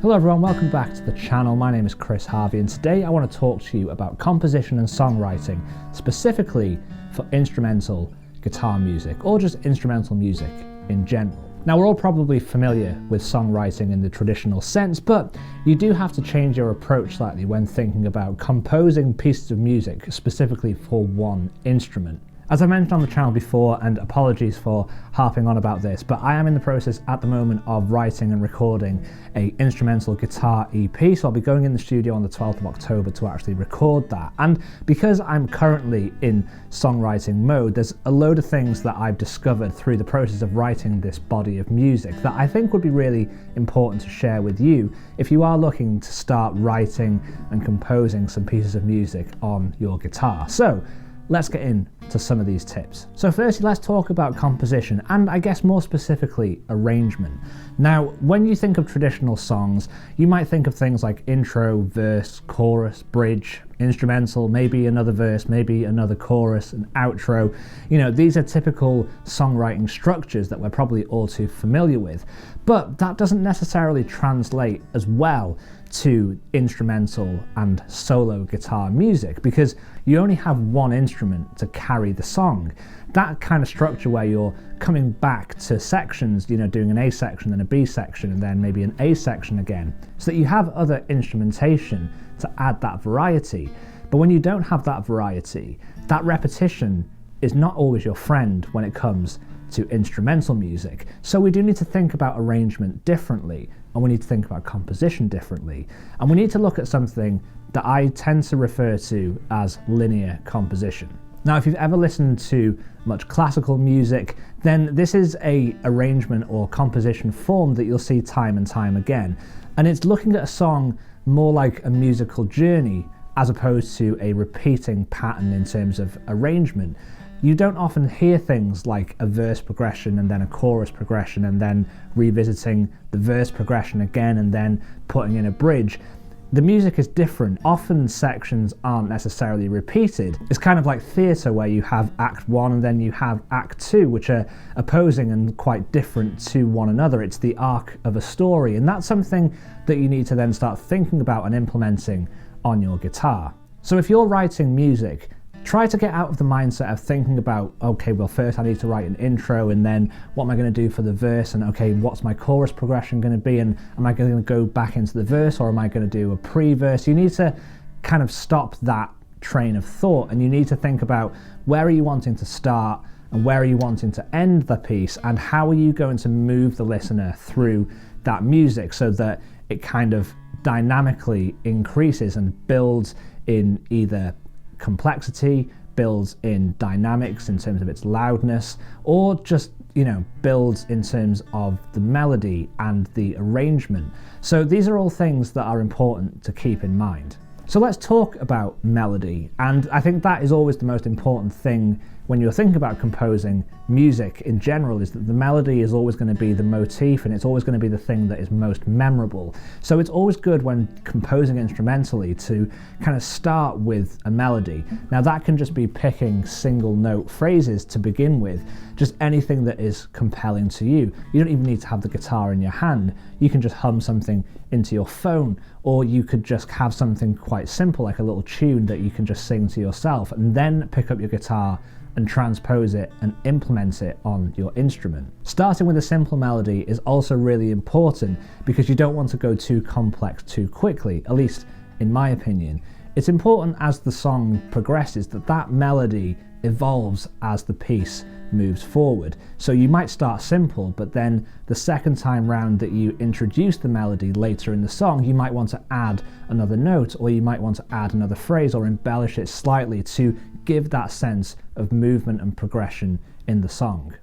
Hello everyone, welcome back to the channel. My name is Chris Harvey and today I want to talk to you about composition and songwriting, specifically for instrumental guitar music or just instrumental music in general. Now we're all probably familiar with songwriting in the traditional sense, but you do have to change your approach slightly when thinking about composing pieces of music specifically for one instrument. As I mentioned on the channel before, and apologies for harping on about this, but I am in the process at the moment of writing and recording an instrumental guitar EP, so I'll be going in the studio on the 12th of October to actually record that. And because I'm currently in songwriting mode, there's a load of things that I've discovered through the process of writing this body of music that I think would be really important to share with you if you are looking to start writing and composing some pieces of music on your guitar. So let's get into some of these tips. So firstly, let's talk about composition and I guess more specifically arrangement. Now, when you think of traditional songs, you might think of things like intro, verse, chorus, bridge, instrumental, maybe another verse, maybe another chorus, an outro. You know, these are typical songwriting structures that we're probably all too familiar with, but that doesn't necessarily translate as well to instrumental and solo guitar music because you only have one instrument to carry the song. That kind of structure where you're coming back to sections, you know, doing an A section, then a B section, and then maybe an A section again, so that you have other instrumentation to add that variety. But when you don't have that variety, that repetition is not always your friend when it comes to instrumental music. So we do need to think about arrangement differently, and we need to think about composition differently. And we need to look at something that I tend to refer to as linear composition. Now, if you've ever listened to much classical music, then this is a arrangement or composition form that you'll see time and time again. And it's looking at a song more like a musical journey as opposed to a repeating pattern in terms of arrangement. You don't often hear things like a verse progression and then a chorus progression and then revisiting the verse progression again and then putting in a bridge. The music is different. Often sections aren't necessarily repeated. It's kind of like theatre where you have Act 1 and then you have Act 2, which are opposing and quite different to one another. It's the arc of a story, and that's something that you need to then start thinking about and implementing on your guitar. So if you're writing music, try to get out of the mindset of thinking about, okay, well first I need to write an intro and then what am I going to do for the verse, and okay, what's my chorus progression going to be, and am I going to go back into the verse or am I going to do a pre-verse? You need to kind of stop that train of thought and you need to think about where are you wanting to start and where are you wanting to end the piece and how are you going to move the listener through that music so that it kind of dynamically increases and builds in either complexity, builds in dynamics in terms of its loudness, or just, you know, builds in terms of the melody and the arrangement. So these are all things that are important to keep in mind. So let's talk about melody, and I think that is always the most important thing when you're thinking about composing music in general, is that the melody is always going to be the motif and it's always going to be the thing that is most memorable. So it's always good when composing instrumentally to kind of start with a melody. Now that can just be picking single note phrases to begin with, just anything that is compelling to you. You don't even need to have the guitar in your hand. You can just hum something into your phone, or you could just have something quite simple like a little tune that you can just sing to yourself and then pick up your guitar and transpose it and implement it on your instrument. Starting with a simple melody is also really important because you don't want to go too complex too quickly, at least in my opinion. It's important as the song progresses that that melody evolves as the piece moves forward. So you might start simple, but then the second time round that you introduce the melody later in the song, you might want to add another note, or you might want to add another phrase or embellish it slightly to give that sense of movement and progression in the song.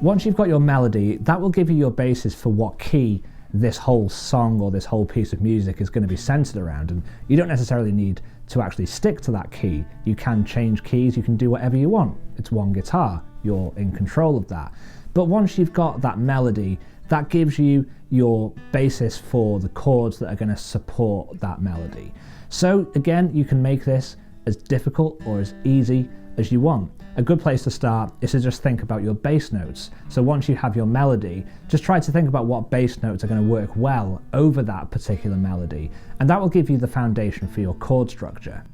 Once you've got your melody, that will give you your basis for what key this whole song or this whole piece of music is going to be centered around, and you don't necessarily need to actually stick to that key. You can change keys, you can do whatever you want. It's one guitar, you're in control of that. But once you've got that melody, that gives you your basis for the chords that are going to support that melody. So again, you can make this as difficult or as easy as you want. A good place to start is to just think about your bass notes. So once you have your melody, just try to think about what bass notes are going to work well over that particular melody, and that will give you the foundation for your chord structure.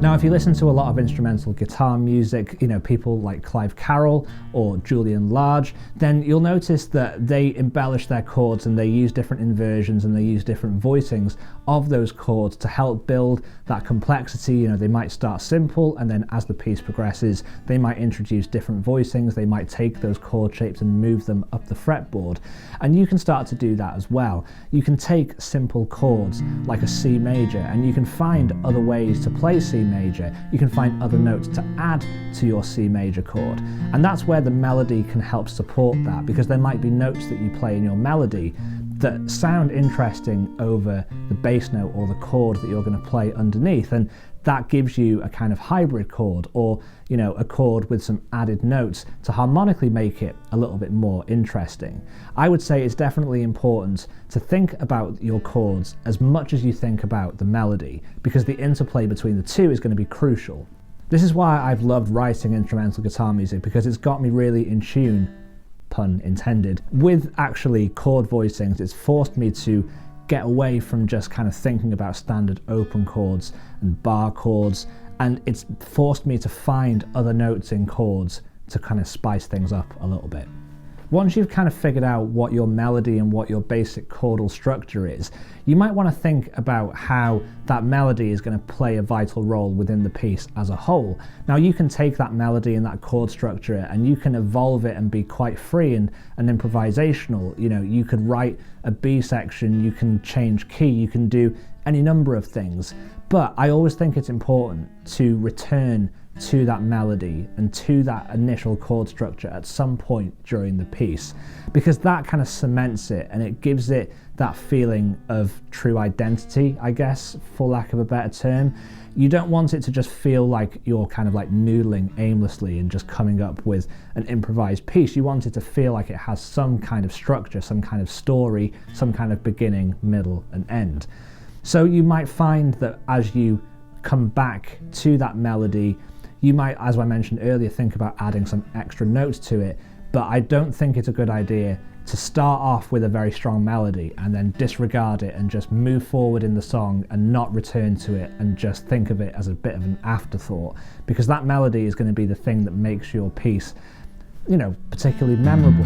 Now, if you listen to a lot of instrumental guitar music, people like Clive Carroll or Julian Large, then you'll notice that they embellish their chords and they use different inversions and they use different voicings of those chords to help build that complexity. They might start simple, and then as the piece progresses, they might introduce different voicings. They might take those chord shapes and move them up the fretboard. And you can start to do that as well. You can take simple chords like a C major, and you can find other ways to play C major. You can find other notes to add to your C major chord. And that's where the melody can help support that, because there might be notes that you play in your melody that sound interesting over the bass note or the chord that you're going to play underneath, and that gives you a kind of hybrid chord, or a chord with some added notes to harmonically make it a little bit more interesting. I would say it's definitely important to think about your chords as much as you think about the melody, because the interplay between the two is going to be crucial. This is why I've loved writing instrumental guitar music, because it's got me really in tune, pun intended, with actually chord voicings. It's forced me to get away from just kind of thinking about standard open chords and bar chords, and it's forced me to find other notes in chords to kind of spice things up a little bit. Once you've kind of figured out what your melody and what your basic chordal structure is, you might want to think about how that melody is going to play a vital role within the piece as a whole. Now, you can take that melody and that chord structure and you can evolve it and be quite free and improvisational. You could write a B section, you can change key, you can do any number of things. But I always think it's important to return to that melody and to that initial chord structure at some point during the piece, because that kind of cements it and it gives it that feeling of true identity, I guess, for lack of a better term. You don't want it to just feel like you're kind of like noodling aimlessly and just coming up with an improvised piece. You want it to feel like it has some kind of structure, some kind of story, some kind of beginning, middle, and end. So you might find that as you come back to that melody, you might, as I mentioned earlier, think about adding some extra notes to it, but I don't think it's a good idea to start off with a very strong melody and then disregard it and just move forward in the song and not return to it and just think of it as a bit of an afterthought, because that melody is going to be the thing that makes your piece, particularly memorable.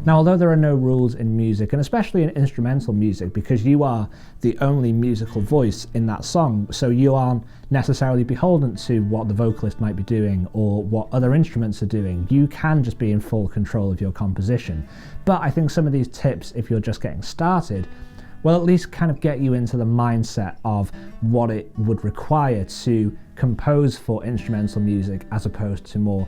Now, although there are no rules in music, and especially in instrumental music, because you are the only musical voice in that song, so you aren't necessarily beholden to what the vocalist might be doing or what other instruments are doing. You can just be in full control of your composition. But I think some of these tips, if you're just getting started, will at least kind of get you into the mindset of what it would require to compose for instrumental music as opposed to more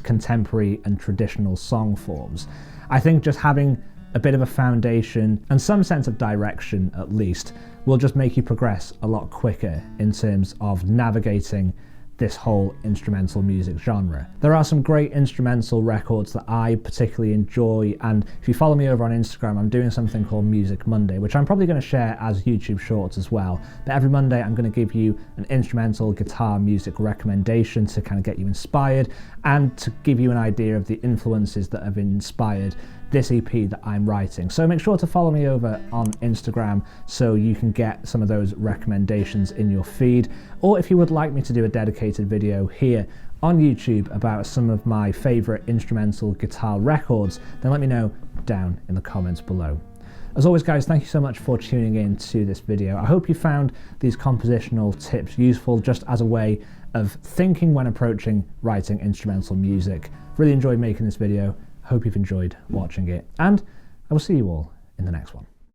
contemporary and traditional song forms. I think just having a bit of a foundation and some sense of direction, at least, will just make you progress a lot quicker in terms of navigating this whole instrumental music genre. There are some great instrumental records that I particularly enjoy, and if you follow me over on Instagram, I'm doing something called Music Monday, which I'm probably going to share as YouTube Shorts as well. But every Monday I'm going to give you an instrumental guitar music recommendation to kind of get you inspired and to give you an idea of the influences that have inspired this EP that I'm writing. So make sure to follow me over on Instagram so you can get some of those recommendations in your feed. Or if you would like me to do a dedicated video here on YouTube about some of my favorite instrumental guitar records, then let me know down in the comments below. As always guys, thank you so much for tuning in to this video. I hope you found these compositional tips useful just as a way of thinking when approaching writing instrumental music. Really enjoyed making this video. Hope you've enjoyed watching it, and I will see you all in the next one.